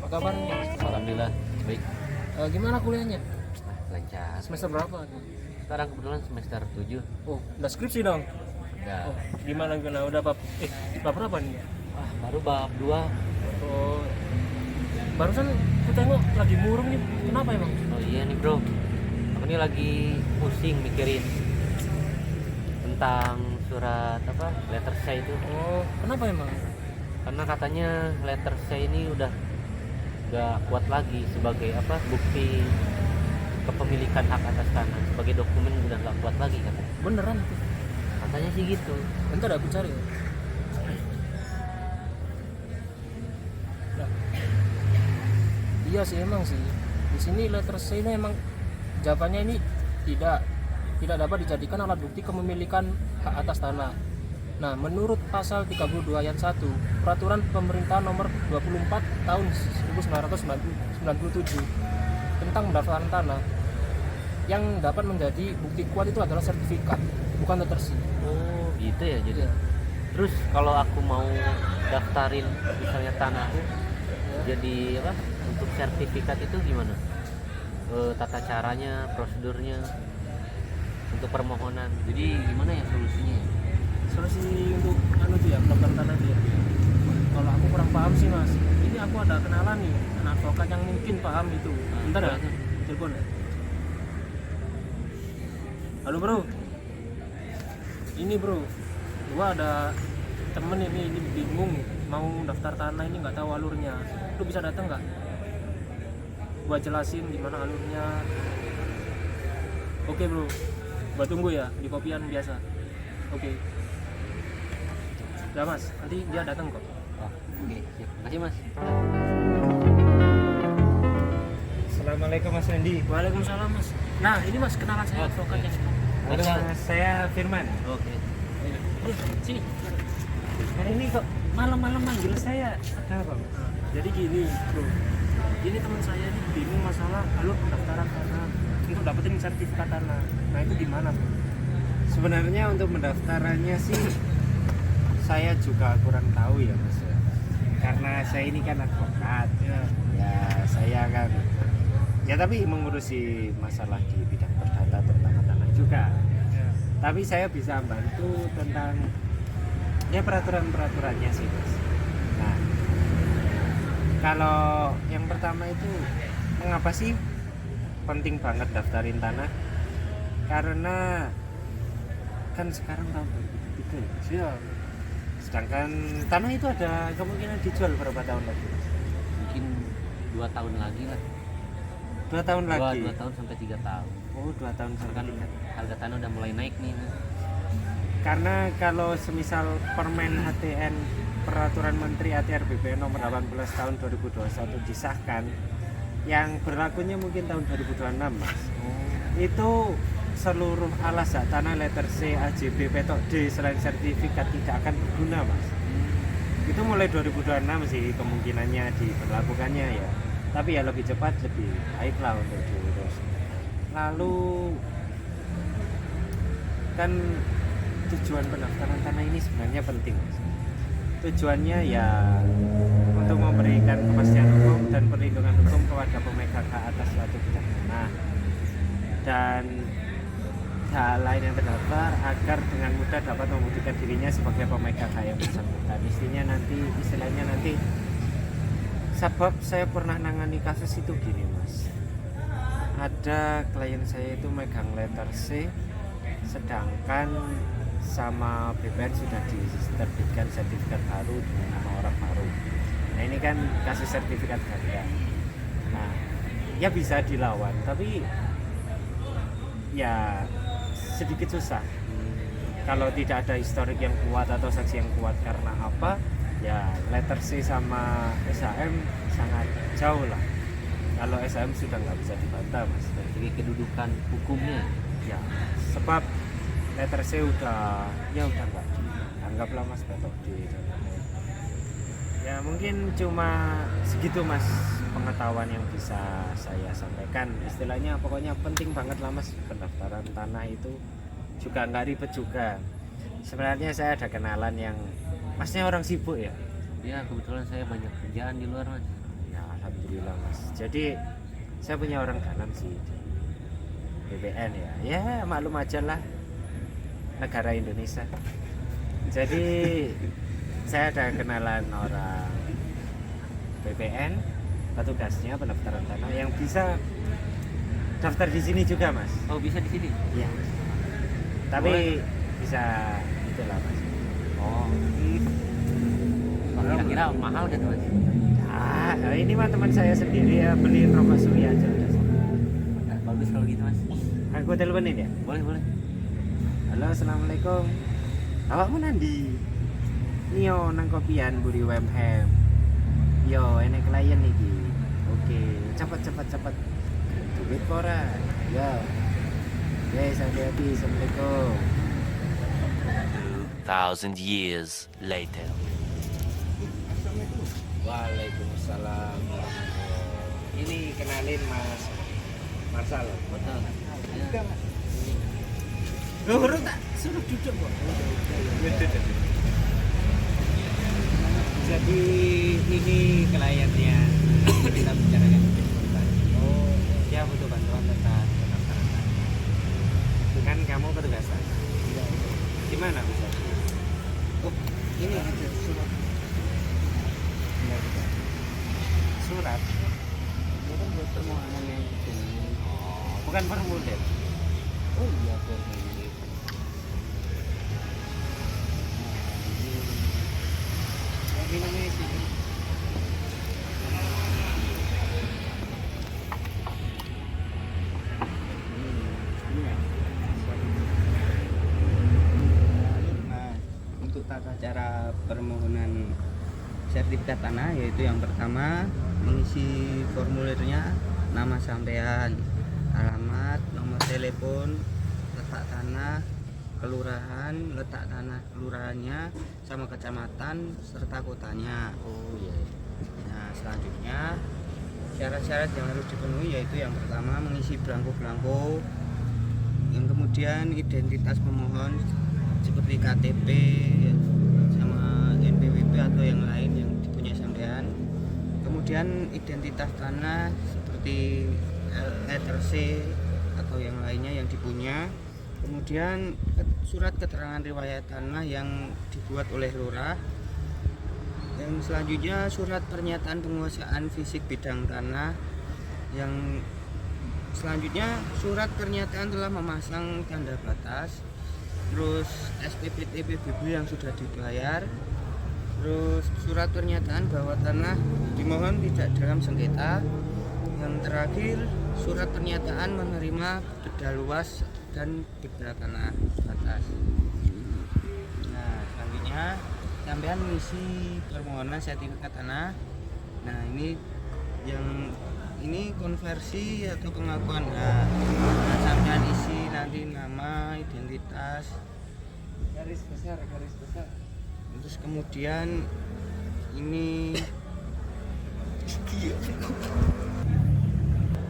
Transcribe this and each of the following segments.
kabar nih? Alhamdulillah baik. Gimana kuliahnya? Lancar. Semester berapa? Sekarang kebetulan semester 7. Oh, udah skripsi dong? Udah. Oh, gimana? Udah bab berapa nih? Baru bab 2. Oh, barusan aku tengok lagi murung nih. Kenapa emang? Oh iya nih bro, aku ini lagi pusing mikirin tentang surat letter C itu. Oh, kenapa emang? Karena katanya letter C ini udah gak kuat lagi sebagai bukti kepemilikan hak atas tanah, sebagai dokumen udah gak kuat lagi katanya. Beneran itu? Katanya sih gitu. Bentar aku cari ya. Nah, iya sih emang sih. Di sini letter C ini emang jawabannya ini tidak dapat dijadikan alat bukti kepemilikan hak atas tanah. Nah, menurut pasal 32 ayat 1 Peraturan Pemerintah Nomor 24 Tahun 1997 tentang pendaftaran tanah, yang dapat menjadi bukti kuat itu adalah sertifikat, bukan letter C. Oh gitu ya jadi. Iya. Terus kalau aku mau daftarin misalnya tanahku, jadi untuk sertifikat itu gimana? Tata caranya, prosedurnya untuk permohonan. Jadi gimana ya solusinya? Solusi untuk tuh ya, pendaftaran tanah dia. Kalau aku kurang paham sih mas. Ini aku ada kenalan nih, anak advokat yang mungkin paham itu. Bentar ya, telepon. Halo bro. Ini bro, gua ada temen ini bingung mau daftar tanah, ini nggak tahu alurnya. Lu bisa datang nggak? Gua jelasin gimana alurnya. Oke bro, gua tunggu ya di kopian biasa. Oke. Udah mas, nanti dia datang kok. Oke, siap. Makasih mas. Assalamualaikum Mas Randy. Waalaikumsalam mas. Nah ini mas, kenalan saya advokat yang Halo, saya Firman. Oke. sini. Hari ini kok malam-malam manggil saya? Ada apa? Nah, jadi gini bro, ini teman saya ini bingung masalah alur pendaftaran tanah untuk dapetin sertifikat tanah. Nah itu gimana bro? Sebenarnya untuk mendaftarannya sih saya juga kurang tahu ya Mas. Karena saya ini kan advokat. Ya saya kan tapi mengurusi masalah di bidang perdata terutama tanah juga. Ya. Tapi saya bisa bantu tentang ya peraturan-peraturannya sih Mas. Nah, kalau yang pertama itu mengapa sih penting banget daftarin tanah? Karena kan sekarang tahun 2023 ya. Siap. Sedangkan tanah itu ada kemungkinan dijual berapa tahun lagi Mas? Mungkin 2 tahun lagi lah. 2 tahun lagi? 2 tahun sampai 3 tahun. Oh 2 tahun sampai Kan 3. harga tanah udah mulai naik nih. Karena kalau semisal Permen HTN Peraturan Menteri ATR BPN nomor 18 tahun 2021 disahkan, yang berlakunya mungkin tahun 2026 Mas. Itu seluruh alas hak tanah letter C, AJB, petok D selain sertifikat tidak akan berguna Mas. Itu mulai 2026 sih kemungkinannya diberlakukannya ya. Tapi ya lebih cepat lebih baik lah untuk diurus. Lalu kan tujuan pendaftaran tanah ini sebenarnya penting Mas. Tujuannya ya untuk memberikan kepastian hukum dan perlindungan hukum kepada pemegang hak atas suatu bidang tanah dan hal lain yang terdaftar agar dengan mudah dapat membuktikan dirinya sebagai pemegang hak yang bersangkutan. Istilahnya nanti sebab saya pernah nangani kasus itu gini Mas, ada klien saya itu megang letter C sedangkan sama BPN sudah diterbitkan sertifikat baru dengan nama orang baru. Nah ini kan kasus sertifikat ganda. Nah ya bisa dilawan tapi ya sedikit susah kalau tidak ada historik yang kuat atau saksi yang kuat. Karena apa? Ya letter C sama SHM sangat jauh lah. Kalau SHM sudah nggak bisa dibantah Mas. Dari segi kedudukan hukumnya. Ya sebab letter C udah nggak anggaplah Mas petok D. Ya mungkin cuma segitu Mas pengetahuan yang bisa saya sampaikan. Istilahnya pokoknya penting banget lah Mas, pendaftaran tanah itu juga nggak ribet juga. Sebenarnya saya ada kenalan yang Masnya orang sibuk ya? Ya kebetulan saya banyak kerjaan di luar mas. Ya alhamdulillah Mas. Jadi saya punya orang dalam sih di BPN ya. Ya maklum aja lah, negara Indonesia. Jadi saya ada kenalan orang BPN, petugasnya pendaftaran tanah yang bisa daftar di sini juga Mas. Oh, bisa di sini? Iya. Tapi bisa itulah Mas. Oh. Kira-kira mahal gitu Mas? Nah, ini mah teman saya sendiri ya, beliin rokok Surya aja udah. Nah, bagus kalau gitu Mas. Aku teleponin ya. Boleh, boleh. Halo, assalamualaikum. Awakmu nandi? Iyo nang kopian buri UMM. Yo, enek klien iki. Oke, cepet. Duit pora. Yo. Yes, hati-hati. Assalamualaikum. 2,000 years later. Waalaikumsalam. Ini kenalin Mas Marsal. Betul. Ya. Guru tak suruh duduk kok. Jadi ini kliennya kita bicarakan tadi. Oh, dia butuh bantuan tentang pendaftaran tanah. Kan kamu petugas tanah. Gimana bisa? Oh, ini ada surat. Surat. Ini kan buat permohonan yang itu. Bukan formulir. Oh iya formulir. Minumnya isi. Nah, untuk tata cara permohonan sertifikat tanah yaitu yang pertama mengisi formulirnya, nama sampean, alamat, nomor telepon, letak tanah, kelurahan, letak tanah kelurahannya sama kecamatan serta kotanya. Oh iya. Nah, selanjutnya syarat-syarat yang harus dipenuhi yaitu yang pertama mengisi belangko-belangko, yang kemudian identitas pemohon seperti KTP sama NPWP atau yang lain yang dipunyai sampean. Kemudian identitas tanah seperti letter C atau yang lainnya yang dipunya. Kemudian surat keterangan riwayat tanah yang dibuat oleh lurah. Yang selanjutnya surat pernyataan penguasaan fisik bidang tanah. Yang selanjutnya surat pernyataan telah memasang tanda batas. Terus SPPT PBB yang sudah dibayar. Terus surat pernyataan bahwa tanah dimohon tidak dalam sengketa. Yang terakhir surat pernyataan menerima beda luas dan beda tanah batas. Nah, selanjutnya sampean mengisi permohonan sertifikat tanah. Nah, ini konversi atau pengakuan hak. Nah, sampean isi nanti nama, identitas, Garis besar. terus kemudian ini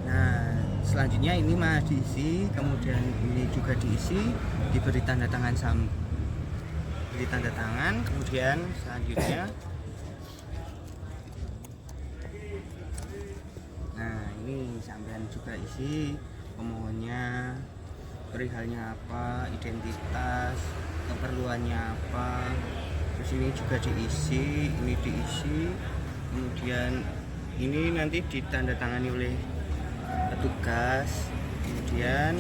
nah selanjutnya ini mah diisi, kemudian ini juga diisi, diberi tanda tangan kemudian selanjutnya nah ini sampean juga isi pemohonnya, perihalnya apa, identitas, keperluannya apa, terus ini juga diisi, ini diisi, kemudian ini nanti ditandatangani oleh petugas. Kemudian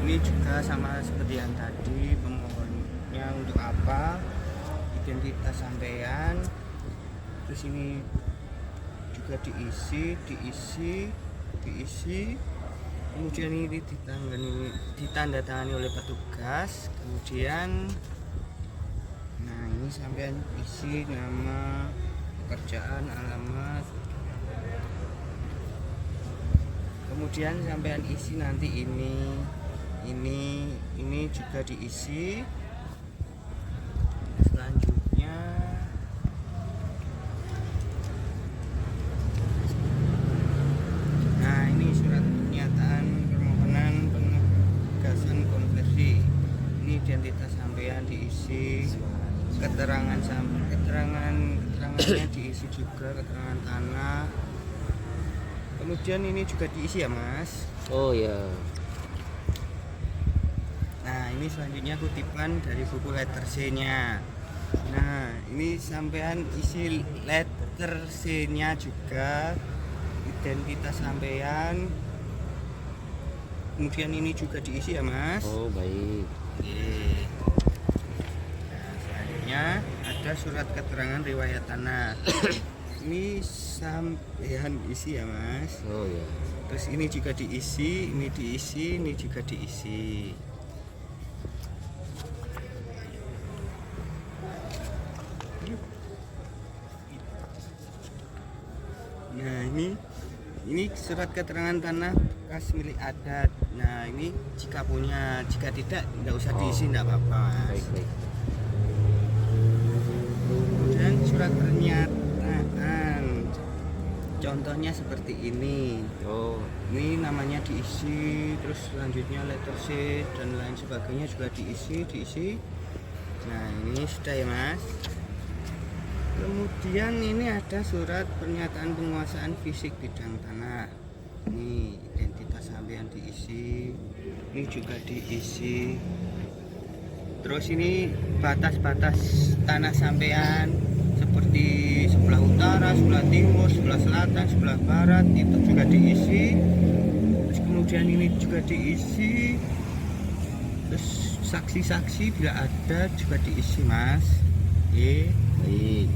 ini juga sama seperti yang tadi, pemohonnya untuk apa, identitas sampean, terus ini juga diisi, kemudian ini ditandatangani oleh petugas. Kemudian nah ini sampean isi nama, pekerjaan, alamat, kemudian sampean isi nanti ini juga diisi. Selanjutnya nah ini surat pernyataan permohonan penegasan konversi, ini identitas sampean diisi, keterangannya diisi juga, keterangan tanah. Kemudian ini juga diisi ya Mas. Oh ya. Nah ini selanjutnya kutipan dari buku letter C-nya. Nah ini sampean isi letter C-nya juga, identitas sampean. Kemudian ini juga diisi ya Mas. Oh baik. Oke. Nah selanjutnya ada surat keterangan riwayat tanah. Ini sampean isi ya Mas. Oh ya. Terus ini juga diisi, ini diisi, ini juga diisi. Nah ini surat keterangan tanah bekas milik adat. Nah ini jika punya, jika tidak usah diisi, tidak apa-apa Mas. Baik baik. Kemudian surat pernyataan, contohnya seperti ini. Oh. Ini namanya diisi, terus selanjutnya letter C dan lain sebagainya juga diisi. Nah ini sudah ya Mas. Kemudian ini ada surat pernyataan penguasaan fisik bidang tanah. Ini identitas sampean diisi, ini juga diisi. Terus ini batas-batas tanah sampean seperti sebelah utara, sebelah timur, sebelah selatan, sebelah barat itu juga diisi. Terus kemudian ini juga diisi. Terus saksi-saksi bila ada juga diisi Mas. Oke. Baik.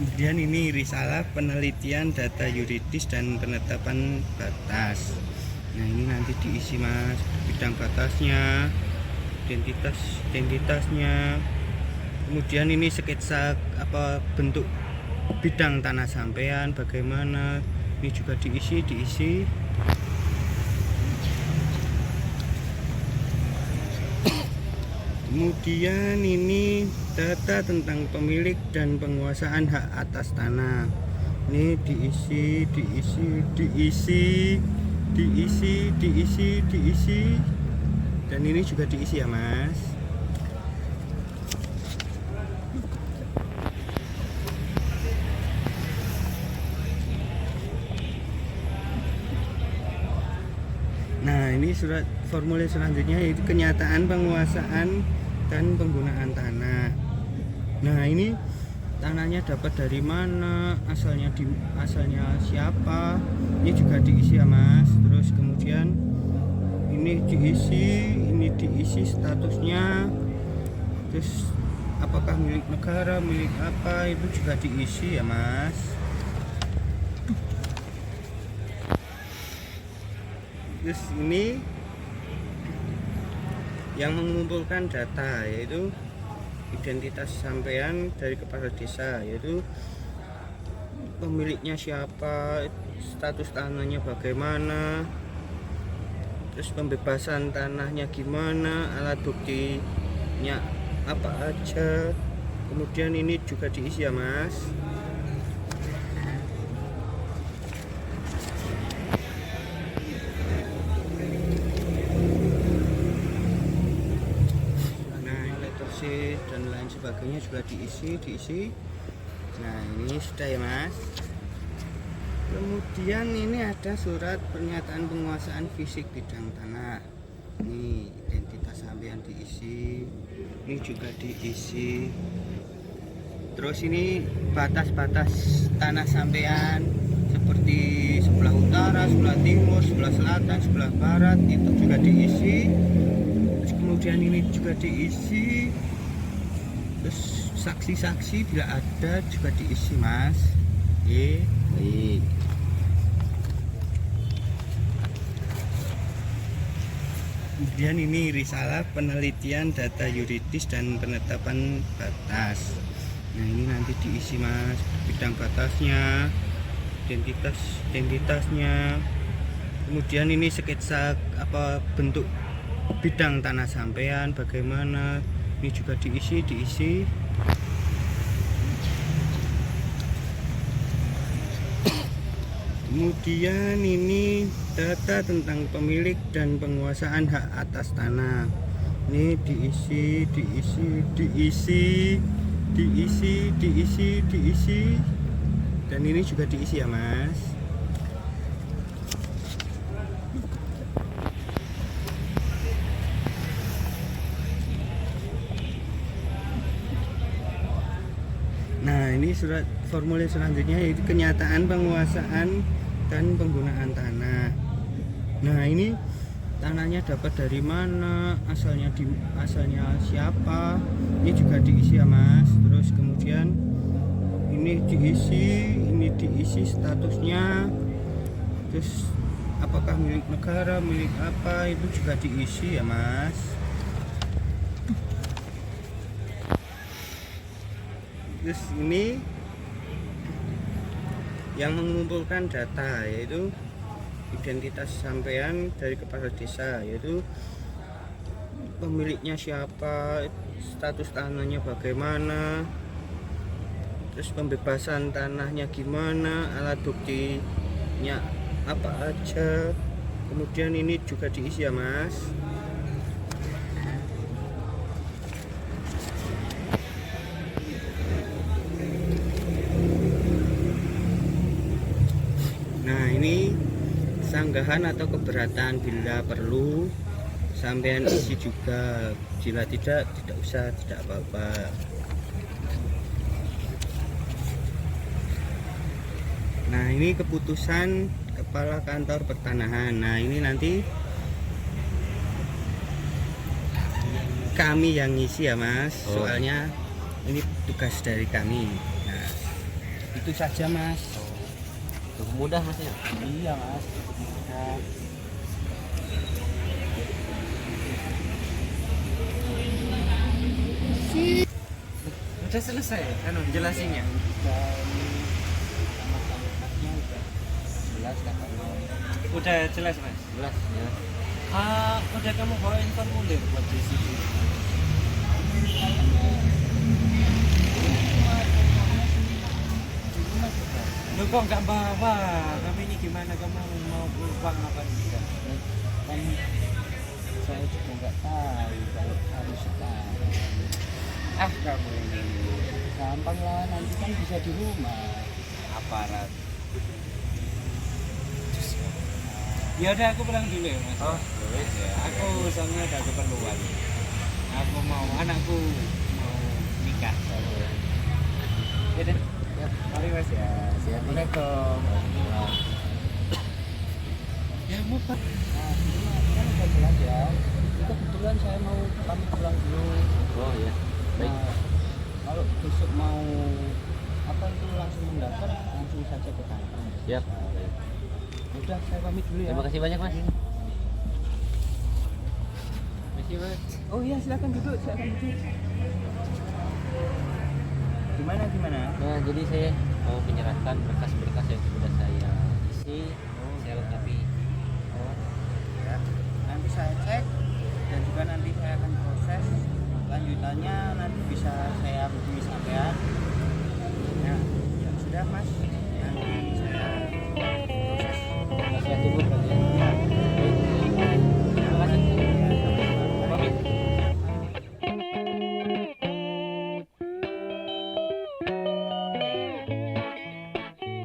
Kemudian ini risalah penelitian data yuridis dan penetapan batas. Nah ini nanti diisi Mas, bidang batasnya, identitasnya. Kemudian ini sketsa apa bentuk bidang tanah sampean bagaimana. Ini juga diisi. Kemudian ini data tentang pemilik dan penguasaan hak atas tanah. Ini diisi. Dan ini juga diisi ya Mas. Nah ini surat formulir selanjutnya yaitu kenyataan penguasaan dan penggunaan tanah. Nah ini tanahnya dapat dari mana, asalnya siapa, ini juga diisi ya Mas. Terus kemudian ini diisi statusnya, terus apakah milik negara, milik apa, itu juga diisi ya Mas. Terus ini yang mengumpulkan data yaitu identitas sampean dari kepala desa, yaitu pemiliknya siapa, status tanahnya bagaimana, terus pembebasan tanahnya gimana, alat buktinya apa aja. Kemudian ini juga diisi ya Mas. Dan lain sebagainya juga diisi. Nah ini sudah ya Mas. Kemudian ini ada surat pernyataan penguasaan fisik bidang tanah. Ini identitas sampean diisi, ini juga diisi. Terus ini batas-batas tanah sampean seperti sebelah utara, sebelah timur, sebelah selatan, sebelah barat itu juga diisi. Terus kemudian ini juga diisi. Terus saksi-saksi bila ada juga diisi Mas. Oke. Baik. Kemudian ini risalah penelitian data yuridis dan penetapan batas. Nah ini nanti diisi Mas, bidang batasnya, identitasnya. Kemudian ini sketsa apa bentuk bidang tanah sampean bagaimana. Ini juga diisi. Kemudian ini data tentang pemilik dan penguasaan hak atas tanah. Ini diisi, dan ini juga diisi ya Mas. Nah, ini surat formulir selanjutnya yaitu kenyataan penguasaan dan penggunaan tanah. Nah, ini tanahnya dapat dari mana, asalnya siapa, ini juga diisi ya Mas. Terus kemudian ini diisi statusnya, terus apakah milik negara, milik apa, itu juga diisi ya Mas. Terus ini yang mengumpulkan data yaitu identitas sampean dari kepala desa, yaitu pemiliknya siapa, status tanahnya bagaimana, terus pembebasan tanahnya gimana, alat buktinya apa aja. Kemudian ini juga diisi ya Mas. Nah, ini sanggahan atau keberatan, bila perlu sampean isi juga, bila tidak usah, tidak apa-apa. Nah, ini keputusan kepala kantor pertanahan. Nah, ini nanti kami yang ngisi ya Mas, soalnya ini tugas dari kami. Nah, itu saja Mas. Cukup mudah Mas ya. Iya Mas, cukup mudah. Udah selesai jelasinnya. Udah jelas Mas. Jelas ya. Udah kamu bawain formulir buat di sini. Lu kok nggak bawa? Kami ini gimana, kamu mau pulang apa enggak? Kan saya juga nggak tahu kalau harus sekarang. Kamu ini Gampang lah, nanti kan bisa di rumah. aparat. Ya udah, aku pulang dulu ya Mas. Ya. Aku soalnya ada keperluan. Aku mau, anakku mau nikah. Ya deh. Mari Mas ya. Assalamualaikum. Ya mau Pak. Nah, ini Mas, kan udah jelas ya. Itu kebetulan saya mau pamit pulang dulu. Oh ya. Baik. Nah, kalau besok mau apa itu langsung mendaftar, langsung saja ke kantor. Siap. Udah, saya pamit dulu ya. Terima kasih banyak Mas. Terima kasih Mas. Oh iya, silakan duduk, silakan duduk. Gimana? Nah, jadi saya mau menyerahkan berkas-berkas yang sudah saya isi